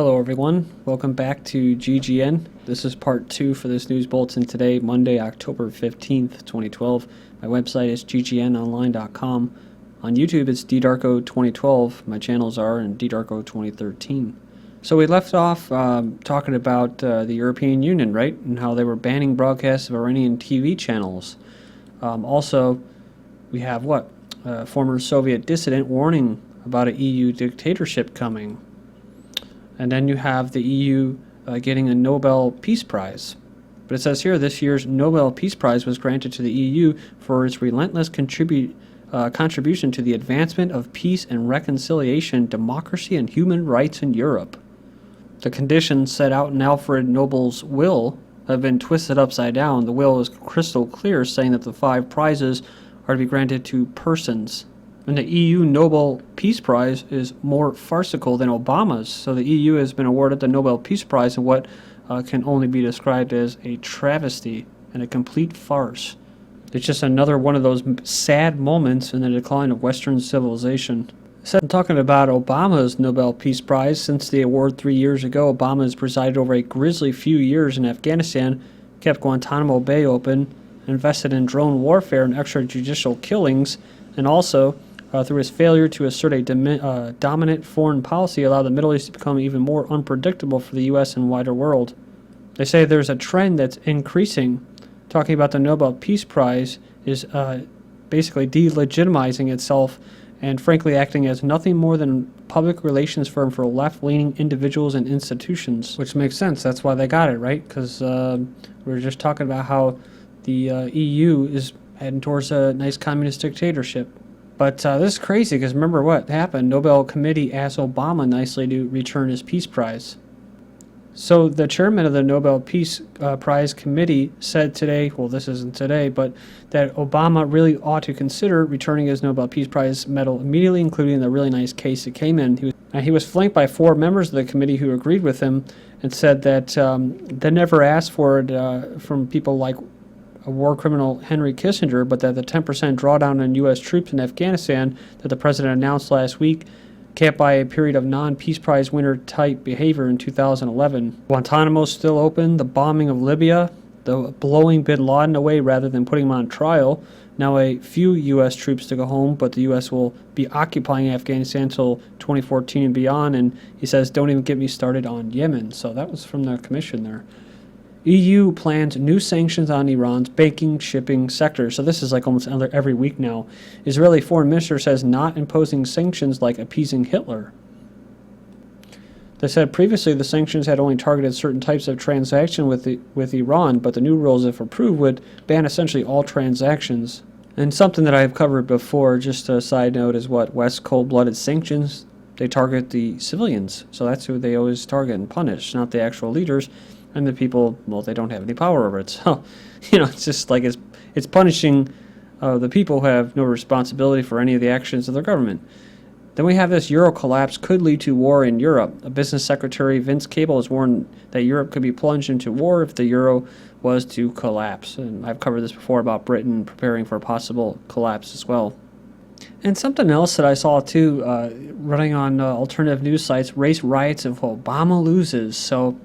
Hello everyone, welcome back to GGN. This is part 2 for this news bulletin today, Monday, October 15th, 2012. My website is ggnonline.com. On YouTube it's ddarko2012. My channels are in ddarko2013. So we left off talking about the European Union, right? And how they were banning broadcasts of Iranian TV channels. Also, we have former Soviet dissident warning about an EU dictatorship coming. And then you have the EU getting a Nobel Peace Prize. But it says here, this year's Nobel Peace Prize was granted to the EU for its relentless contribution to the advancement of peace and reconciliation, democracy, and human rights in Europe. The conditions set out in Alfred Nobel's will have been twisted upside down. The will is crystal clear, saying that the 5 prizes are to be granted to persons. And the EU Nobel Peace Prize is more farcical than Obama's. So the EU has been awarded the Nobel Peace Prize in what can only be described as a travesty and a complete farce. It's just another one of those sad moments in the decline of Western civilization. I'm talking about Obama's Nobel Peace Prize. Since the award 3 years ago, Obama has presided over a grisly few years in Afghanistan, kept Guantanamo Bay open, invested in drone warfare and extrajudicial killings, and also through his failure to assert a dominant foreign policy, allowed the Middle East to become even more unpredictable for the U.S. and wider world. They say there's a trend that's increasing. Talking about the Nobel Peace Prize is basically delegitimizing itself and frankly acting as nothing more than a public relations firm for left-leaning individuals and institutions, which makes sense. That's why they got it, right? Because we were just talking about how the EU is heading towards a nice communist dictatorship. But this is crazy because remember what happened. Nobel Committee asked Obama nicely to return his Peace Prize. So the chairman of the Nobel Peace Prize Committee said today, well this isn't today, but that Obama really ought to consider returning his Nobel Peace Prize medal immediately, including the really nice case it came in. He was flanked by 4 members of the committee who agreed with him and said that they never asked for it from people like a war criminal Henry Kissinger, but that the 10% drawdown on U.S. troops in Afghanistan that the president announced last week capped by a period of non-Peace Prize winner-type behavior in 2011. Guantanamo's still open, the bombing of Libya, the blowing bin Laden away rather than putting him on trial. Now a few U.S. troops to go home, but the U.S. will be occupying Afghanistan until 2014 and beyond, and he says, don't even get me started on Yemen. So that was from the commission there. EU plans new sanctions on Iran's banking, shipping sector. So this is like almost every week now. Israeli foreign minister says not imposing sanctions like appeasing Hitler. They said previously the sanctions had only targeted certain types of transaction with Iran, but the new rules, if approved, would ban essentially all transactions. And something that I've covered before, just a side note, is West cold-blooded sanctions. They target the civilians. So that's who they always target and punish, not the actual leaders. And the people, well, they don't have any power over it. So, it's just like it's punishing the people who have no responsibility for any of the actions of their government. Then we have this Euro collapse could lead to war in Europe. A business secretary, Vince Cable, has warned that Europe could be plunged into war if the euro was to collapse. And I've covered this before about Britain preparing for a possible collapse as well. And something else that I saw too, running on alternative news sites, race riots if Obama loses. So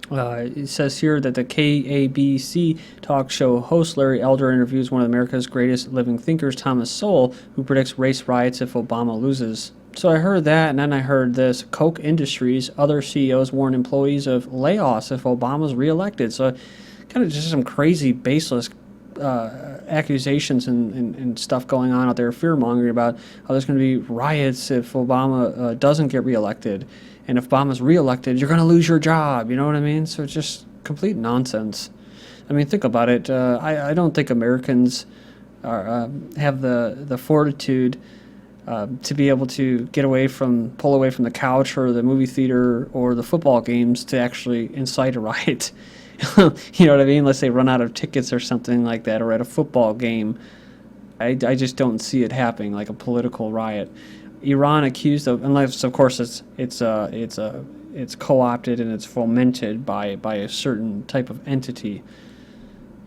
it says here that the KABC talk show host Larry Elder interviews one of America's greatest living thinkers, Thomas Sowell, who predicts race riots if Obama loses. So I heard that, and then I heard this. Koch Industries, other CEOs warn employees of layoffs if Obama's reelected. So kind of just some crazy, baseless accusations and stuff going on out there, fear-mongering about how there's going to be riots if Obama doesn't get reelected. And if Obama's reelected, you're going to lose your job. You know what I mean? So it's just complete nonsense. I mean, think about it. I don't think Americans have the fortitude to be able to pull away from the couch or the movie theater or the football games to actually incite a riot. You know what I mean? Unless they run out of tickets or something like that, or at a football game. I just don't see it happening, like a political riot. Iran accused of, unless of course it's co-opted and it's fomented by a certain type of entity.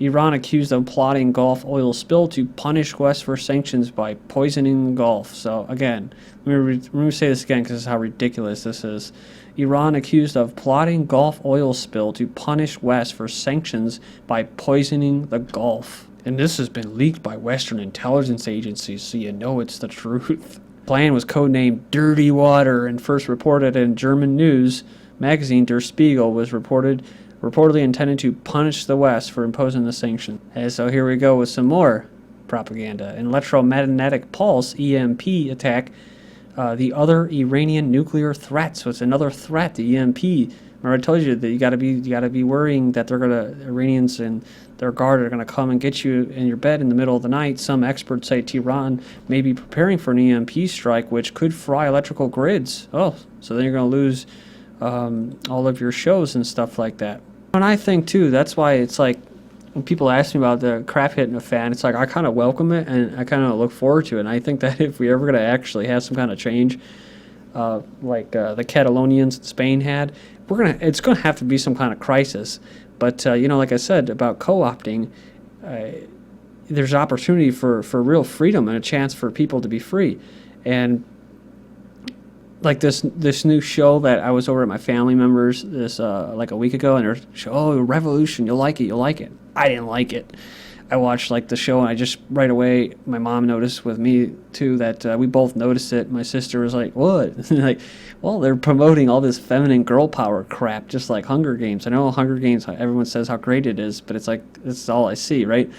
Iran accused of plotting Gulf oil spill to punish West for sanctions by poisoning the Gulf. So again, let me say this again because this is how ridiculous this is. Iran accused of plotting Gulf oil spill to punish West for sanctions by poisoning the Gulf. And this has been leaked by Western intelligence agencies, so you know it's the truth. The plan was codenamed Dirty Water and first reported in German news magazine Der Spiegel was reportedly intended to punish the West for imposing the sanction. And so here we go with some more propaganda. An electromagnetic pulse (EMP) attack the other Iranian nuclear threats. So it's another threat, the EMP. Remember I told you that you got to be worrying that Iranians and their guard are gonna come and get you in your bed in the middle of the night. Some experts say Tehran may be preparing for an EMP strike, which could fry electrical grids. Oh, so then you're gonna lose all of your shows and stuff like that. And I think too, that's why it's like when people ask me about the crap hitting a fan, it's like I kind of welcome it and I kind of look forward to it. And I think that if we're ever going to actually have some kind of change, like the Catalonians in Spain had, it's going to have to be some kind of crisis. But like I said about co-opting, there's opportunity for real freedom and a chance for people to be free. And like this new show that I was over at my family members like a week ago, and they're Revolution, you'll like it. I didn't like it. I watched like the show, and I just right away, my mom noticed with me too that we both noticed it. My sister was like, "What?" Like, well, they're promoting all this feminine girl power crap, just like Hunger Games. I know Hunger Games, everyone says how great it is, but it's like this is all I see, right?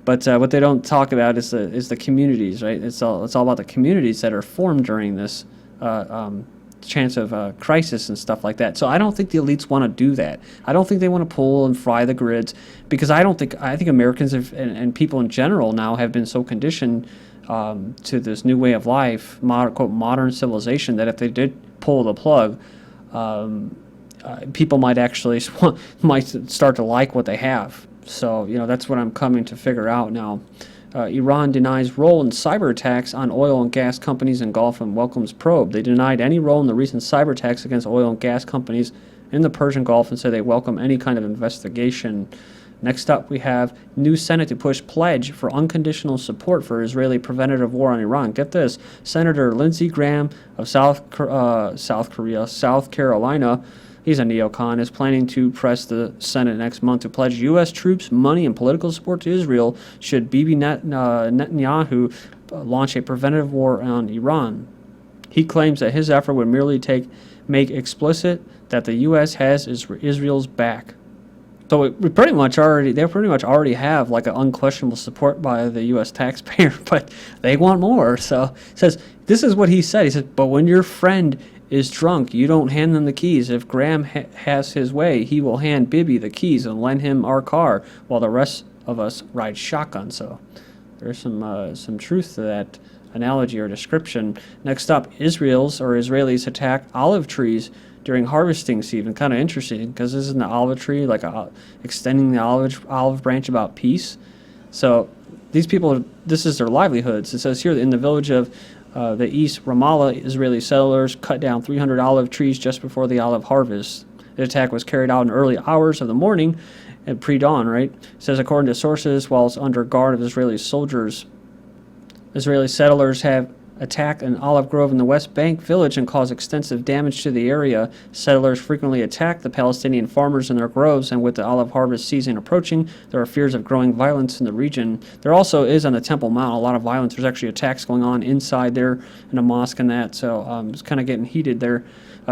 But what they don't talk about is the communities, right? It's all about the communities that are formed during this chance of crisis and stuff like that. So I don't think the elites want to do that. I don't think they want to pull and fry the grids, because I think Americans and people in general now have been so conditioned to this new way of life, modern civilization, that if they did pull the plug, people might actually start to like what they have. So that's what I'm coming to figure out now. Iran denies role in cyber attacks on oil and gas companies in Gulf and welcomes probe. They denied any role in the recent cyber attacks against oil and gas companies in the Persian Gulf and said they welcome any kind of investigation. Next up, we have new Senate to push pledge for unconditional support for Israeli preventive war on Iran. Get this, Senator Lindsey Graham of South Carolina, he's a neocon, is planning to press the Senate next month to pledge U.S. troops, money, and political support to Israel should Bibi Netanyahu launch a preventive war on Iran. He claims that his effort would merely make explicit that the U.S. has Israel's back. So they pretty much already have like an unquestionable support by the U.S. taxpayer, but they want more. So it says, this is what he said. He said, but when your friend is drunk, you don't hand them the keys. If Graham has his way, he will hand Bibi the keys and lend him our car while the rest of us ride shotgun. So there's some truth to that analogy or description. Next up, Israelis attack olive trees during harvesting season. Kind of interesting, because isn't the olive tree like extending the olive branch about peace? So these people, this is their livelihoods. It says here in the village of the East Ramallah, Israeli settlers cut down 300 olive trees just before the olive harvest. The attack was carried out in early hours of the morning at pre-dawn, right? It says according to sources, while it's under guard of Israeli soldiers, Israeli settlers have attacked an olive grove in the West Bank village and caused extensive damage to the area. Settlers frequently attack the Palestinian farmers in their groves, and with the olive harvest season approaching, there are fears of growing violence in the region. There also is on the Temple Mount a lot of violence. There's actually attacks going on inside there in a mosque and that, so it's kind of getting heated there.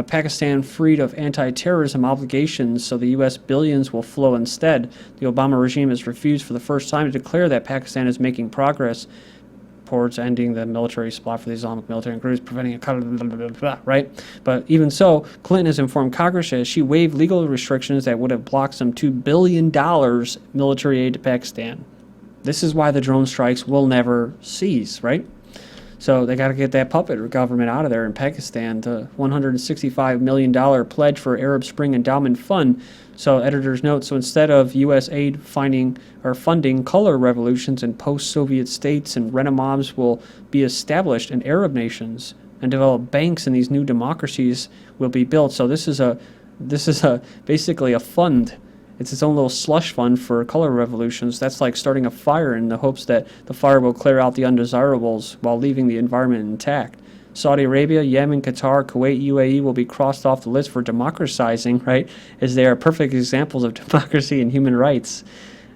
Pakistan freed of anti-terrorism obligations, so the U.S. billions will flow instead. The Obama regime has refused for the first time to declare that Pakistan is making progress towards ending the military support for the Islamic military groups, preventing a right? But even so, Clinton has informed Congress as she waived legal restrictions that would have blocked some $2 billion military aid to Pakistan. This is why the drone strikes will never cease, right? So they got to get that puppet government out of there in Pakistan. The $165 million pledge for Arab Spring Endowment Fund. So editors note, so instead of U.S. aid funding color revolutions in post-Soviet states, and Renaissance will be established in Arab nations, and develop banks in these new democracies will be built. So this is basically a fund. It's its own little slush fund for color revolutions. That's like starting a fire in the hopes that the fire will clear out the undesirables while leaving the environment intact. Saudi Arabia, Yemen, Qatar, Kuwait, UAE will be crossed off the list for democratizing, right, as they are perfect examples of democracy and human rights.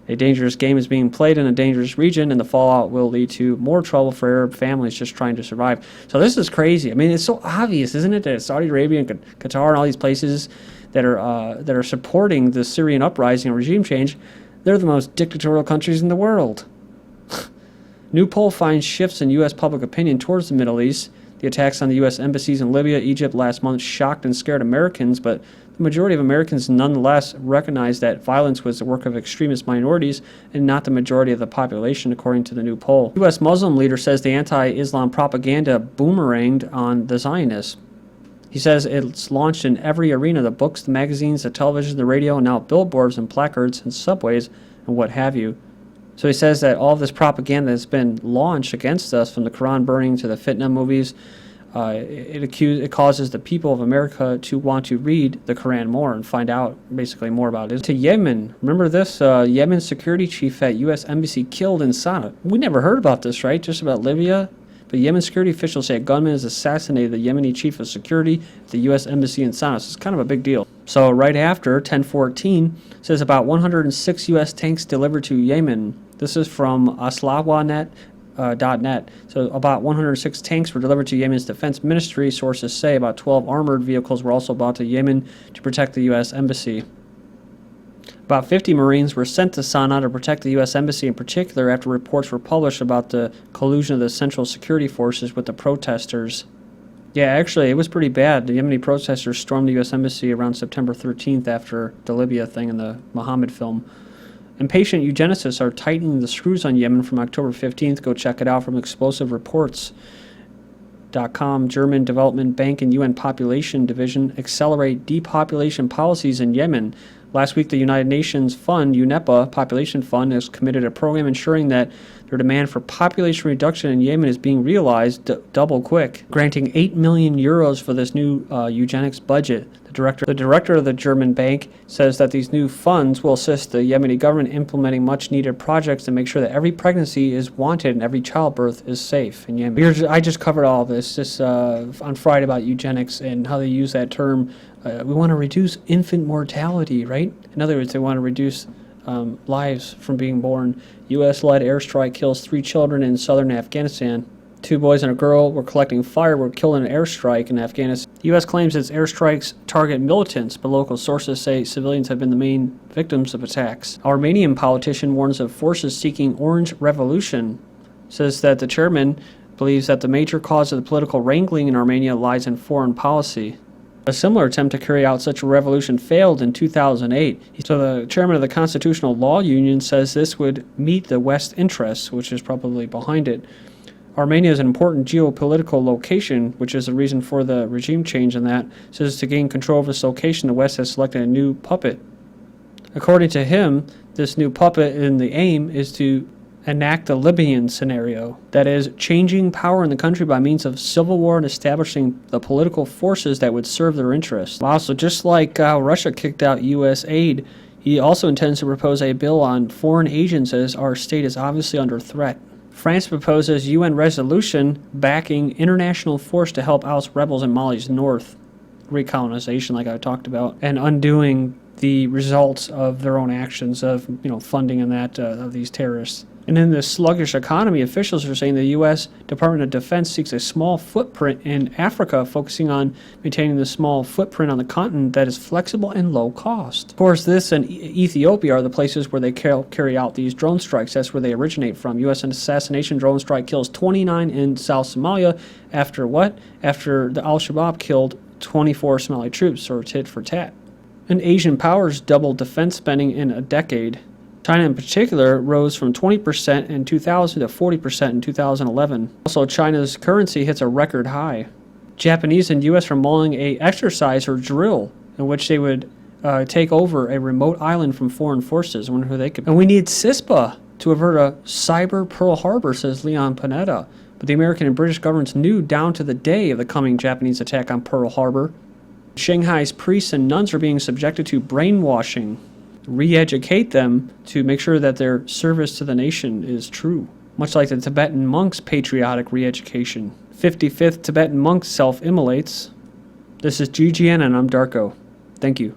A dangerous game is being played in a dangerous region, and the fallout will lead to more trouble for Arab families just trying to survive. So this is crazy. I mean, it's so obvious, isn't it, that Saudi Arabia and Qatar and all these places that are supporting the Syrian uprising and regime change, they're the most dictatorial countries in the world. New poll finds shifts in U.S. public opinion towards the Middle East. The attacks on the U.S. embassies in Libya, Egypt last month shocked and scared Americans, but the majority of Americans nonetheless recognize that violence was the work of extremist minorities and not the majority of the population, according to the new poll. The U.S. Muslim leader says the anti-Islam propaganda boomeranged on the Zionists. He says it's launched in every arena, the books, the magazines, the television, the radio, and now billboards and placards and subways and what have you. So he says that all of this propaganda has been launched against us, from the Quran burning to the fitna movies. It causes the people of America to want to read the Quran more and find out basically more about it. To Yemen, remember this? Yemen security chief at U.S. embassy killed in Sana'a. We never heard about this, right? Just about Libya. But Yemen security officials say a gunman has assassinated the Yemeni chief of security at the U.S. embassy in Sana'a. So it's kind of a big deal. So right after 1014 says about 106 U.S. tanks delivered to Yemen. This is from aslawanet.net. So about 106 tanks were delivered to Yemen's defense ministry. Sources say about 12 armored vehicles were also brought to Yemen to protect the U.S. embassy. About 50 Marines were sent to Sana'a to protect the U.S. embassy in particular after reports were published about the collusion of the Central Security Forces with the protesters. Yeah, actually, it was pretty bad. The Yemeni protesters stormed the U.S. embassy around September 13th after the Libya thing in the Muhammad film. Impatient eugenicists are tightening the screws on Yemen from October 15th. Go check it out from explosivereports.com. German Development Bank and UN Population Division accelerate depopulation policies in Yemen. Last week, the United Nations Fund, UNEPA, Population Fund, has committed a program ensuring that their demand for population reduction in Yemen is being realized double quick, granting 8 million euros for this new eugenics budget. The director of the German bank says that these new funds will assist the Yemeni government implementing much-needed projects to make sure that every pregnancy is wanted and every childbirth is safe in Yemen. I just covered all of this on Friday about eugenics and how they use that term. We want to reduce infant mortality, right? In other words, they want to reduce lives from being born. U.S.-led airstrike kills 3 children in southern Afghanistan. 2 boys and a girl were collecting firewood killed in an airstrike in Afghanistan. The U.S. claims its airstrikes target militants, but local sources say civilians have been the main victims of attacks. Our Armenian politician warns of forces seeking orange revolution, says that the chairman believes that the major cause of the political wrangling in Armenia lies in foreign policy. A similar attempt to carry out such a revolution failed in 2008. So the chairman of the Constitutional Law Union says this would meet the West's interests, which is probably behind it. Armenia is an important geopolitical location, which is the reason for the regime change in that. Says to gain control of this location, the West has selected a new puppet. According to him, this new puppet and the aim is to enact the Libyan scenario. That is, changing power in the country by means of civil war and establishing the political forces that would serve their interests. Wow, so just like Russia kicked out U.S. aid, he also intends to propose a bill on foreign agents as our state is obviously under threat. France proposes UN resolution backing international force to help oust rebels in Mali's north. Recolonization, like I talked about, and undoing the results of their own actions of funding and that of these terrorists. And in this sluggish economy, officials are saying the U.S. Department of Defense seeks a small footprint in Africa, focusing on maintaining the small footprint on the continent that is flexible and low cost. Of course, this and Ethiopia are the places where they carry out these drone strikes. That's where they originate from. U.S. assassination drone strike kills 29 in South Somalia. After what? After the Al-Shabaab killed 24 Somali troops, or tit for tat. And Asian powers doubled defense spending in a decade. China in particular rose from 20% in 2000 to 40% in 2011. Also, China's currency hits a record high. Japanese and U.S. are mulling a exercise or drill in which they would take over a remote island from foreign forces. I wonder who they could be. And we need CISPA to avert a cyber Pearl Harbor, says Leon Panetta. But the American and British governments knew down to the day of the coming Japanese attack on Pearl Harbor. Shanghai's priests and nuns are being subjected to brainwashing. re-educate them to make sure that their service to the nation is true. Much like the Tibetan monks' patriotic re-education. 55th Tibetan monk self-immolates. This is GGN and I'm Darko. Thank you.